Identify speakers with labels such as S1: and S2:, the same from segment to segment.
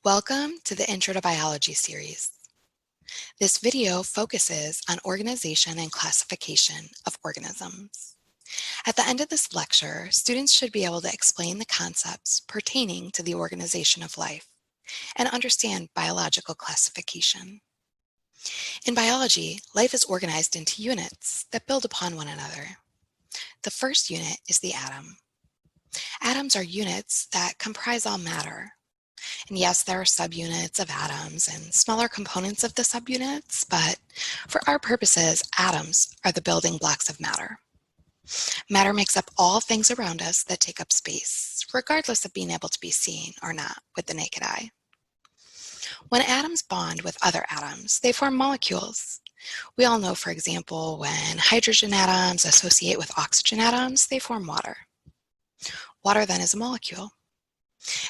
S1: Welcome to the Intro to Biology series. This video focuses on organization and classification of organisms. At the end of this lecture, students should be able to explain the concepts pertaining to the organization of life and understand biological classification. In biology, life is organized into units that build upon one another. The first unit is the atom. Atoms are units that comprise all matter. And yes, there are subunits of atoms and smaller components of the subunits, but for our purposes, atoms are the building blocks of matter. Matter makes up all things around us that take up space, regardless of being able to be seen or not with the naked eye. When atoms bond with other atoms, they form molecules. We all know, for example, when hydrogen atoms associate with oxygen atoms, they form water. Water then is a molecule.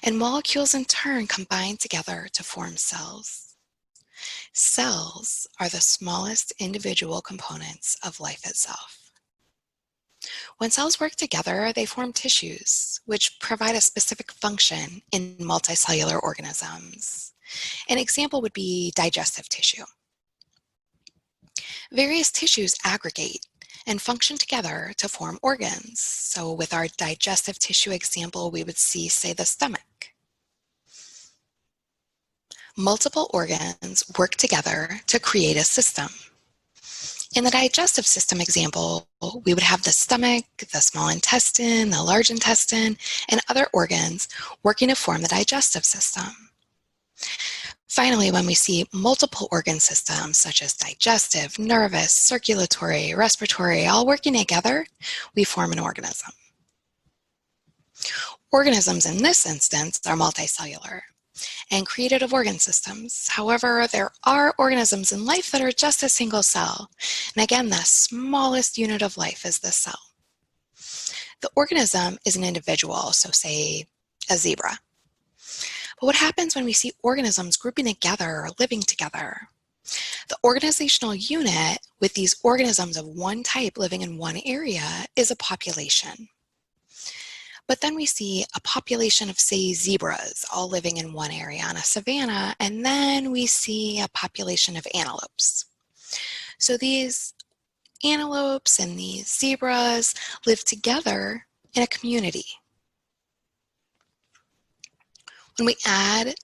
S1: And molecules in turn combine together to form cells. Cells are the smallest individual components of life itself. When cells work together, they form tissues, which provide a specific function in multicellular organisms. An example would be digestive tissue. Various tissues aggregate and function together to form organs. So with our digestive tissue example, we would see, say, the stomach. Multiple organs work together to create a system. In the digestive system example, we would have the stomach, the small intestine, the large intestine, and other organs working to form the digestive system. Finally, when we see multiple organ systems such as digestive, nervous, circulatory, respiratory, all working together, we form an organism. Organisms in this instance are multicellular and created of organ systems. However, there are organisms in life that are just a single cell. And again, the smallest unit of life is the cell. The organism is an individual, so say a zebra. But what happens when we see organisms grouping together or living together? The organizational unit with these organisms of one type living in one area is a population. But then we see a population of, say, zebras all living in one area on a savanna, and then we see a population of antelopes. So these antelopes and these zebras live together in a community. When we add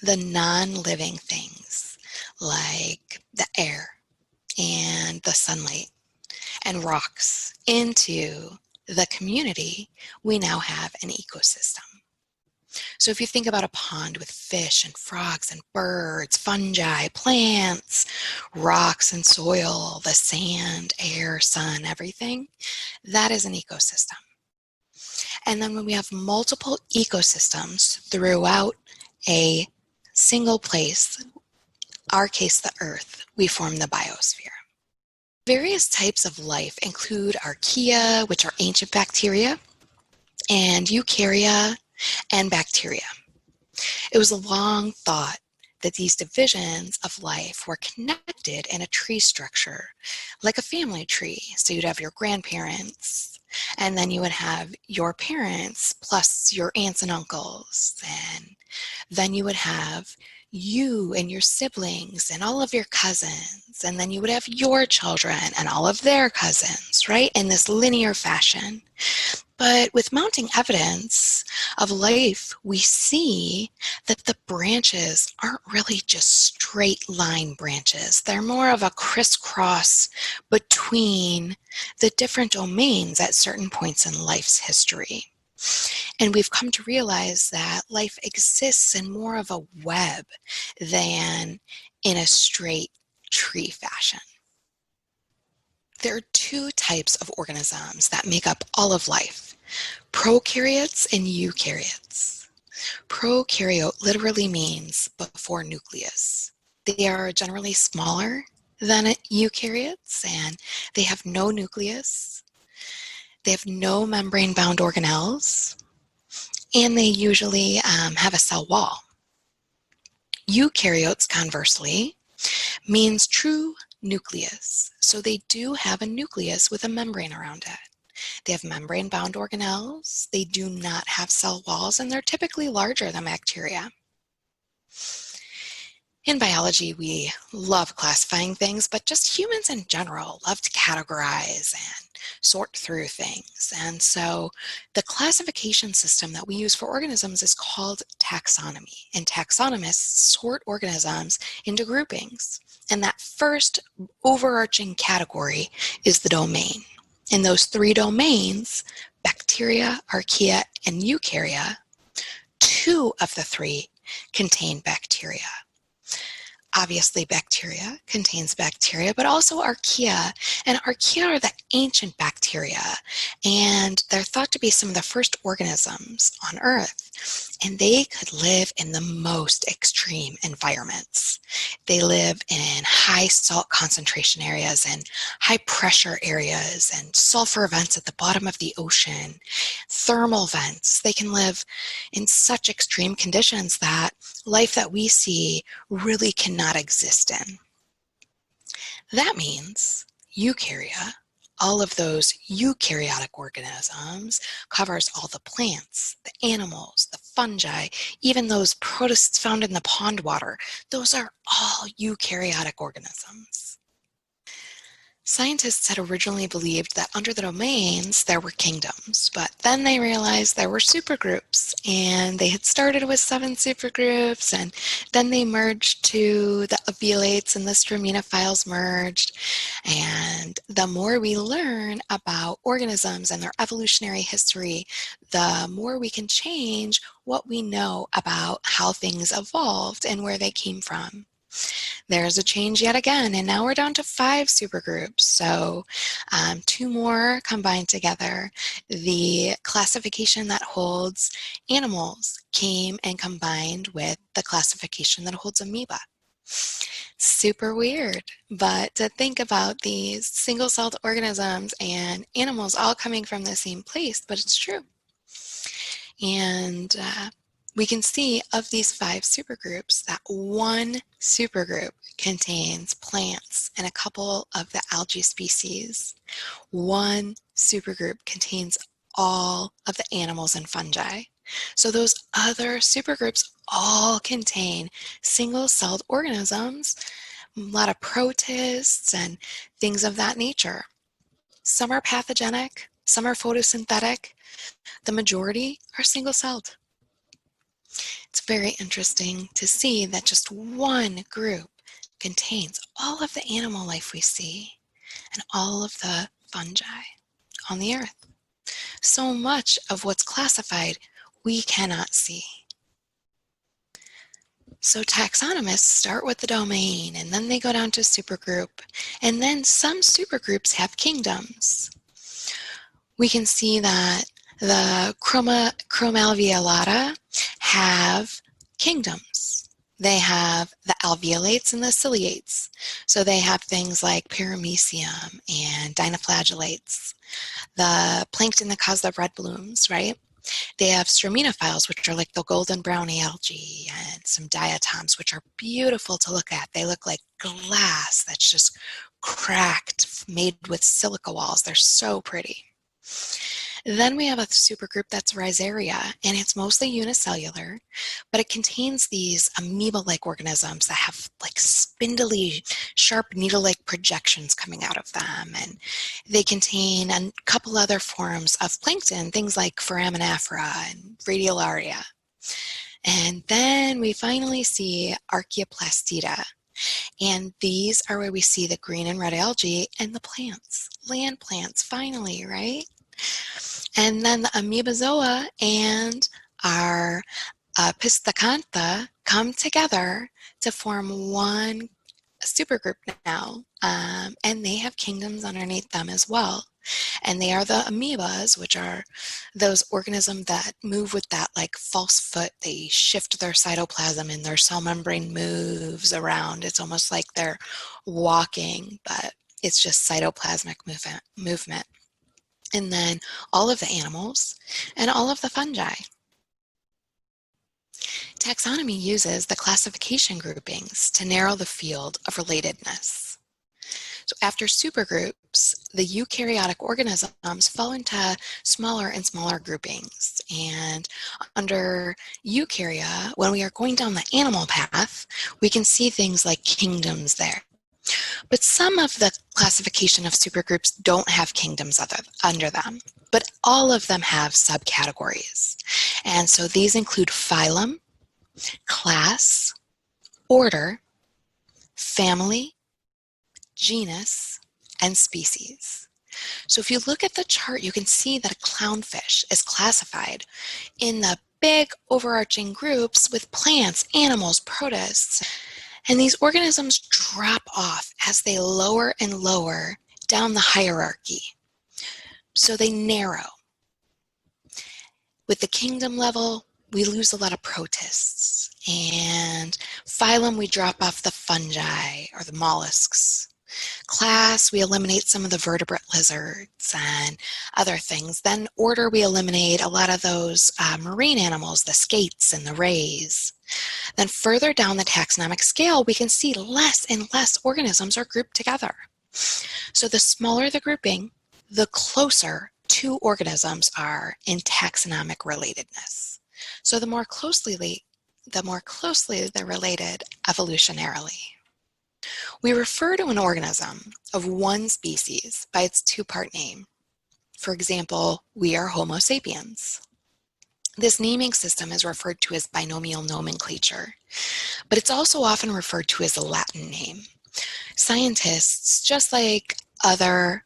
S1: the non-living things like the air and the sunlight and rocks into the community, we now have an ecosystem. So if you think about a pond with fish and frogs and birds, fungi, plants, rocks and soil, the sand, air, sun, everything, that is an ecosystem. And then when we have multiple ecosystems throughout a single place, our case the Earth, we form the biosphere. Various types of life include archaea, which are ancient bacteria, and eukarya and bacteria. It was long thought that these divisions of life were connected in a tree structure, like a family tree. So you'd have your grandparents, and then you would have your parents plus your aunts and uncles. And then you would have you and your siblings and all of your cousins. And then you would have your children and all of their cousins, right? In this linear fashion. But with mounting evidence of life, we see that the branches aren't really just straight line branches. They're more of a crisscross between the different domains at certain points in life's history. And we've come to realize that life exists in more of a web than in a straight tree fashion. There are two types of organisms that make up all of life: prokaryotes and eukaryotes. Prokaryote literally means before nucleus. They are generally smaller than eukaryotes, and they have no nucleus. They have no membrane-bound organelles, and they usually have a cell wall. Eukaryotes, conversely, means true nucleus. So they do have a nucleus with a membrane around it. They have membrane-bound organelles. They do not have cell walls, and they're typically larger than bacteria. In biology, we love classifying things, but just humans in general love to categorize and sort through things. And so the classification system that we use for organisms is called taxonomy. And taxonomists sort organisms into groupings. And that first overarching category is the domain. In those three domains, bacteria, archaea, and eukarya, two of the three contain bacteria. Obviously, bacteria contains bacteria, but also archaea. And archaea are the ancient bacteria, and they're thought to be some of the first organisms on Earth. And they could live in the most extreme environments. They live in high salt concentration areas and high pressure areas and sulfur vents at the bottom of the ocean, thermal vents. They can live in such extreme conditions that life that we see really cannot exist in. That means eukarya, all of those eukaryotic organisms, covers all the plants, the animals, the fungi, even those protists found in the pond water. Those are all eukaryotic organisms. Scientists had originally believed that under the domains there were kingdoms, but then they realized there were supergroups, and they had started with 7 supergroups, and then they merged to the obelates and the straminophiles merged. And the more we learn about organisms and their evolutionary history, the more we can change what we know about how things evolved and where they came from. There's a change yet again, and now we're down to 5 supergroups. So 2 more combined together. The classification that holds animals came and combined with the classification that holds amoeba. Super weird, but to think about these single-celled organisms and animals all coming from the same place, but it's true. And we can see of these 5 supergroups that one supergroup contains plants and a couple of the algae species. One supergroup contains all of the animals and fungi. So those other supergroups all contain single-celled organisms, a lot of protists and things of that nature. Some are pathogenic, some are photosynthetic. The majority are single-celled. It's very interesting to see that just one group contains all of the animal life we see and all of the fungi on the earth. So much of what's classified we cannot see. So taxonomists start with the domain, and then they go down to supergroup, and then some supergroups have kingdoms. We can see that the Chromalveolata have kingdoms. They have the alveolates and the ciliates. So they have things like paramecium and dinoflagellates, the plankton that cause the red blooms, right? They have straminophiles, which are like the golden brown algae, and some diatoms, which are beautiful to look at. They look like glass that's just cracked, made with silica walls. They're so pretty. Then we have a supergroup that's Rhizaria, and it's mostly unicellular, but it contains these amoeba-like organisms that have like spindly, sharp needle-like projections coming out of them. And they contain a couple other forms of plankton, things like Foraminifera and Radiolaria. And then we finally see Archaeoplastida. And these are where we see the green and red algae and the plants, land plants, finally, right? And then the amoebozoa and our Pisthacantha come together to form one supergroup now, and they have kingdoms underneath them as well. And they are the amoebas, which are those organisms that move with that like false foot. They shift their cytoplasm and their cell membrane moves around. It's almost like they're walking, but it's just cytoplasmic movement. And then all of the animals and all of the fungi. Taxonomy uses the classification groupings to narrow the field of relatedness. So after supergroups, the eukaryotic organisms fall into smaller and smaller groupings. And under eukarya, when we are going down the animal path, we can see things like kingdoms there. But some of the classification of supergroups don't have kingdoms under them, but all of them have subcategories. And so these include phylum, class, order, family, genus, and species. So if you look at the chart, you can see that a clownfish is classified in the big overarching groups with plants, animals, protists. And these organisms drop off as they lower and lower down the hierarchy. So they narrow. With the kingdom level, we lose a lot of protists. And phylum, we drop off the fungi or the mollusks. Class, we eliminate some of the vertebrate lizards and other things. Then order, we eliminate a lot of those marine animals, the skates and the rays. Then further down the taxonomic scale, we can see less and less organisms are grouped together. So the smaller the grouping, the closer two organisms are in taxonomic relatedness. So the more closely they're related evolutionarily. We refer to an organism of one species by its two-part name. For example, we are Homo sapiens. This naming system is referred to as binomial nomenclature, but it's also often referred to as a Latin name. Scientists, just like other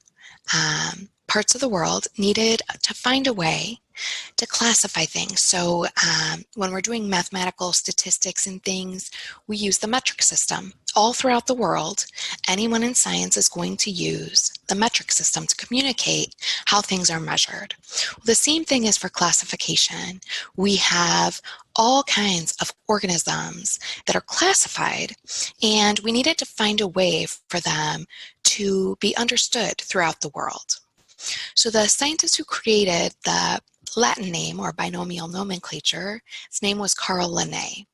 S1: parts of the world, needed to find a way to classify things. So when we're doing mathematical statistics and things, we use the metric system. All throughout the world, anyone in science is going to use the metric system to communicate how things are measured. The same thing is for classification. We have all kinds of organisms that are classified, and we needed to find a way for them to be understood throughout the world. So the scientist who created the Latin name or binomial nomenclature, his name was Carl Linné.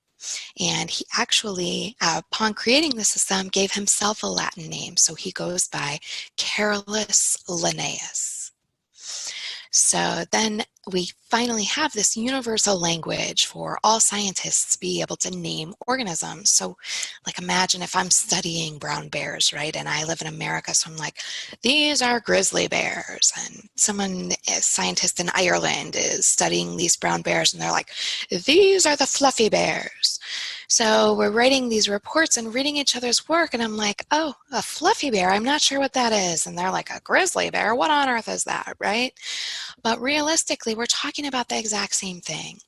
S1: And he actually, upon creating the system, gave himself a Latin name. So he goes by Carolus Linnaeus. So then we finally have this universal language for all scientists to be able to name organisms. So like imagine if I'm studying brown bears, right? And I live in America, so I'm like, these are grizzly bears. And someone, a scientist in Ireland, is studying these brown bears and they're like, these are the fluffy bears. So we're writing these reports and reading each other's work, and I'm like, oh, a fluffy bear, I'm not sure what that is. And they're like, a grizzly bear, what on earth is that, right? But realistically, we're talking about the exact same thing.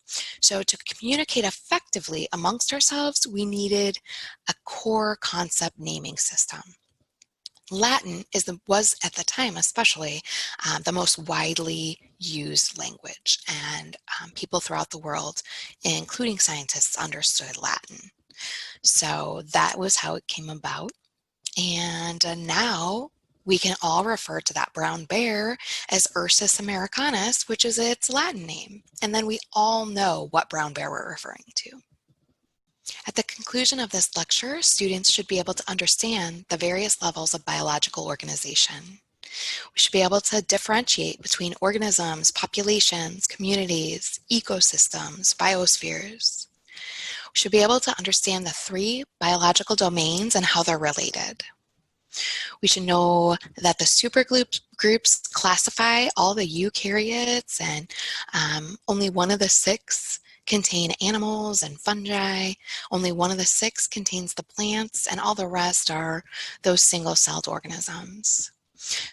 S1: So to communicate effectively amongst ourselves, we needed a core concept naming system. Latin was at the time especially the most widely used language, and people throughout the world, including scientists, understood Latin. So that was how it came about. And now we can all refer to that brown bear as Ursus americanus, which is its Latin name. And then we all know what brown bear we're referring to. At the conclusion of this lecture, students should be able to understand the various levels of biological organization. We should be able to differentiate between organisms, populations, communities, ecosystems, biospheres. We should be able to understand the three biological domains and how they're related. We should know that the supergroups classify all the eukaryotes, and only one of the six contain animals and fungi. Only one of the six contains the plants, and all the rest are those single-celled organisms.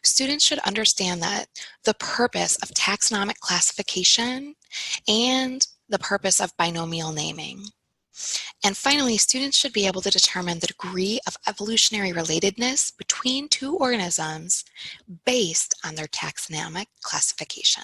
S1: Students should understand that the purpose of taxonomic classification and the purpose of binomial naming. And finally, students should be able to determine the degree of evolutionary relatedness between two organisms based on their taxonomic classification.